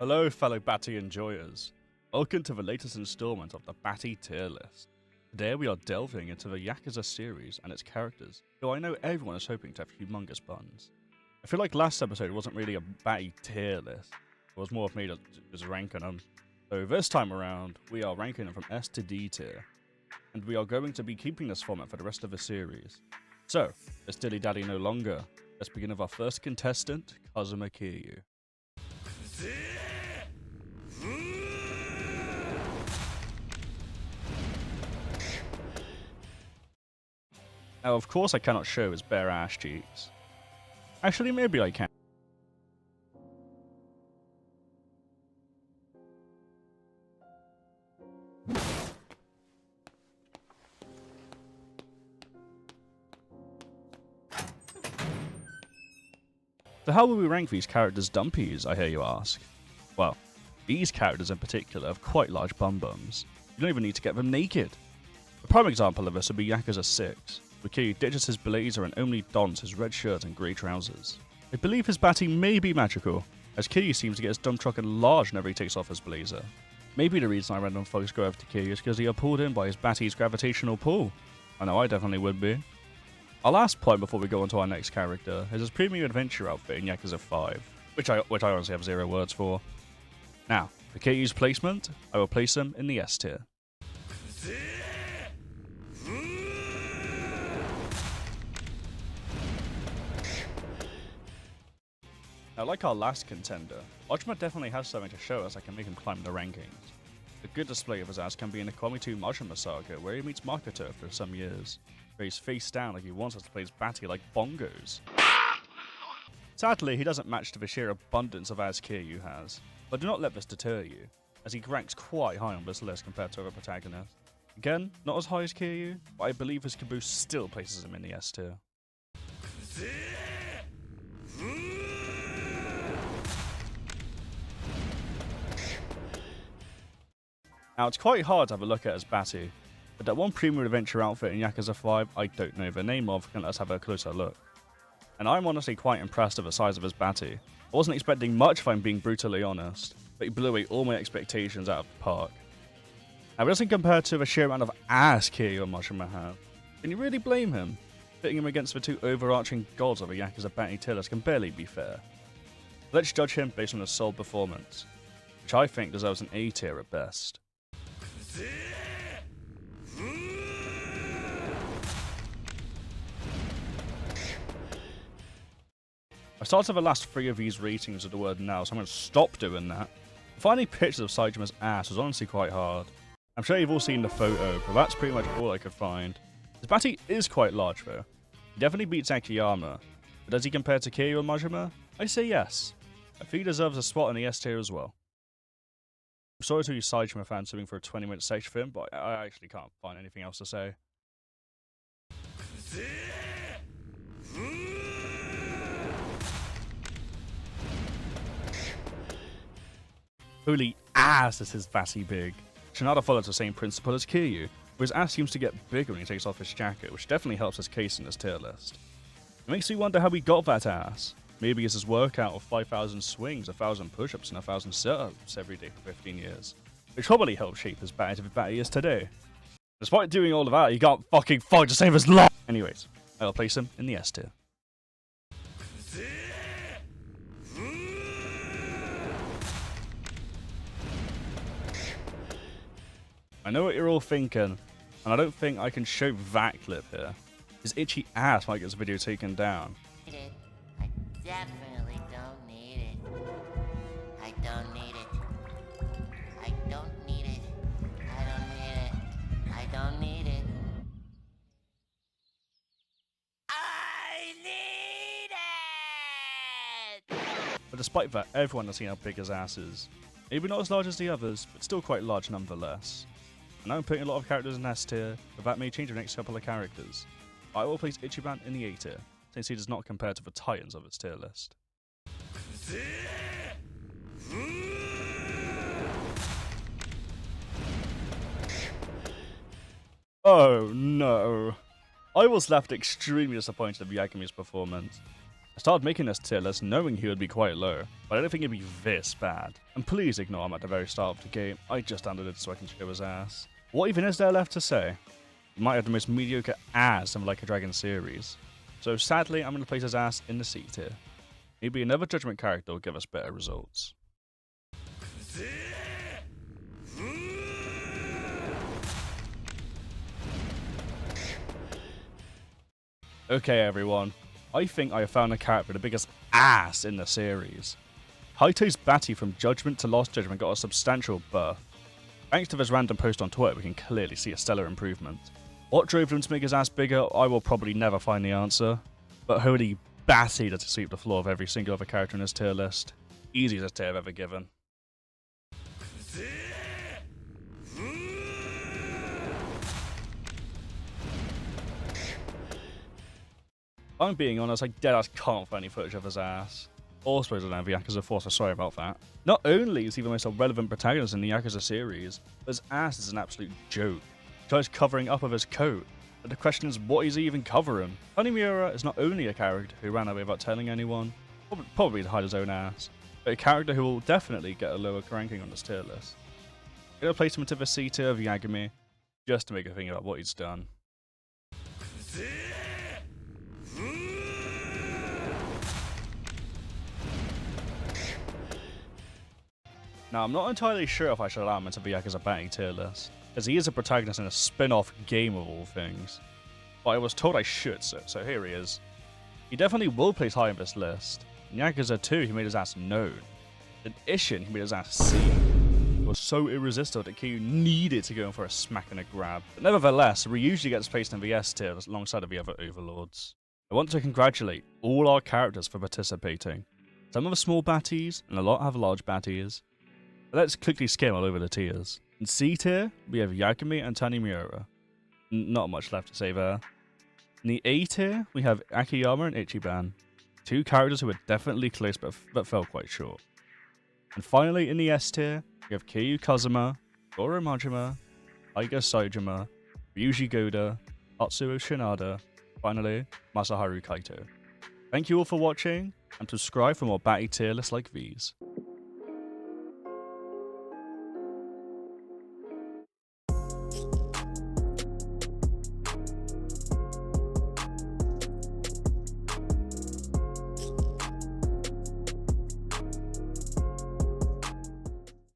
Hello fellow Batty enjoyers, welcome to the latest installment of the Batty tier list. Today we are delving into the Yakuza series and its characters, who I know everyone is hoping to have humongous buns. I feel like last episode wasn't really a Batty tier list, it was more of me just ranking them. So this time around, we are ranking them from S to D tier, and we are going to be keeping this format for the rest of the series. So, let's dilly dally no longer, let's begin with our first contestant, Kazuma Kiryu. Now, of course I cannot show his bare ass cheeks. Actually, maybe I can. So how will we rank these characters dumpies, I hear you ask? Well, these characters in particular have quite large bum bums. You don't even need to get them naked. A prime example of this would be Yakuza 6, where Kiryu ditches his blazer and only dons his red shirt and grey trousers. I believe his Batty may be magical, as Kiryu seems to get his dump truck enlarged whenever he takes off his blazer. Maybe the reason I random folks go over to Kiryu is because they are pulled in by his Batty's gravitational pull. I know I definitely would be. Our last point before we go on to our next character is his premium adventure outfit in Yakuza 5, which I honestly have zero words for. Now, for Kiryu's placement, I will place him in the S tier. Now, like our last contender, Majima definitely has something to show us that can make him climb the rankings. A good display of his ass can be in the Komi 2 Majima saga, where he meets Makoto after some years, where he's face down like he wants us to play his Batty like bongos. Sadly, he doesn't match to the sheer abundance of ass Kiryu has, but do not let this deter you, as he ranks quite high on this list compared to other protagonists. Again, not as high as Kiryu, but I believe his caboose still places him in the S tier. Now, it's quite hard to have a look at his Batty, but that one premium adventure outfit in Yakuza 5 I don't know the name of can let us have a closer look. And I'm honestly quite impressed with the size of his Batty. I wasn't expecting much if I'm being brutally honest, but he blew away all my expectations out of the park. Now, it doesn't compare to the sheer amount of ass Kiryu and Majima have. Can you really blame him? Pitting him against the two overarching gods of a Yakuza Batty tier list can barely be fair. Let's judge him based on his sole performance, which I think deserves an A tier at best. I started the last three of these ratings with the word now, so I'm going to stop doing that. Finding pictures of Saijima's ass was honestly quite hard. I'm sure you've all seen the photo, but that's pretty much all I could find. His Batty is quite large though. He definitely beats Akiyama, but does he compare to Kiryu and Majima? I say yes. I think he deserves a spot in the S tier as well. I'm sorry to you Saijima fans suing for a 20-minute section film, but I actually can't find anything else to say. Holy ass is his Batty big. Shinada follows the same principle as Kiryu, where his ass seems to get bigger when he takes off his jacket, which definitely helps his case in this tier list. It makes me wonder how he got that ass. Maybe it's his workout of 5,000 swings, 1,000 push-ups, and 1,000 sit-ups every day for 15 years, which probably helped shape his Batty to the Batty he is today. Despite doing all of that, he can't fucking fight to save his life! Anyways, I'll place him in the S tier. I know what you're all thinking, and I don't think I can show that clip here. His itchy ass might get this video taken down. I definitely don't need it. I don't need it. I don't need it. I don't need it. I don't need it. I need it! But despite that, everyone has seen how big his ass is. Maybe not as large as the others, but still quite large nonetheless. And I'm putting a lot of characters in S tier, but that may change the next couple of characters. I will place Ichiban in the A tier, since he does not compare to the titans of its tier list. Oh no. I was left extremely disappointed with Yakumi's performance. I started making this tier list knowing he would be quite low, but I didn't think it'd be this bad. And please ignore him at the very start of the game, I just added it so I can show his ass. What even is there left to say? He might have the most mediocre ass in the Like a Dragon series. So sadly, I'm going to place his ass in the C tier. Maybe another Judgment character will give us better results. Okay everyone, I think I have found a character with the biggest ass in the series. Haito's Batty from Judgment to Lost Judgment got a substantial buff. Thanks to this random post on Twitter, we can clearly see a stellar improvement. What drove him to make his ass bigger, I will probably never find the answer. But holy Batty does he sweep the floor of every single other character in this tier list. Easiest tier I've ever given. I'm being honest, I deadass can't find any footage of his ass. Or suppose I don't have Yakuza 4, so sorry about that. Not only is he the most relevant protagonist in the Yakuza series, but his ass is an absolute joke. He tries covering up of his coat, but the question is, what is he even covering? Tanimura is not only a character who ran away without telling anyone, probably to hide his own ass, but a character who will definitely get a lower ranking on this tier list. I'm going to place him into the C tier of Yagami, just to make a think about what he's done. Now, I'm not entirely sure if I should allow him into the Yakuza Batty tier list, as he is a protagonist in a spin-off game of all things. But I was told I should, so here he is. He definitely will place high on this list. In Yakuza 2, he made his ass known. In Ishin, he made his ass seen. He was so irresistible that Kiryu needed to go in for a smack and a grab. But nevertheless, he usually gets placed in the S tier alongside of the other overlords. I want to congratulate all our characters for participating. Some have small batties, and a lot have large batties. But let's quickly skim all over the tiers. In C tier, we have Yagami and Tanimura. Not much left to say there. In the A tier, we have Akiyama and Ichiban. Two characters who were definitely close but fell quite short. And finally, in the S tier, we have Kiryu Kazuma, Goro Majima, Aiga Saejima, Ryuji Goda, Atsuo Shinada, finally, Masaharu Kaito. Thank you all for watching, and subscribe for more Batty tier lists like these.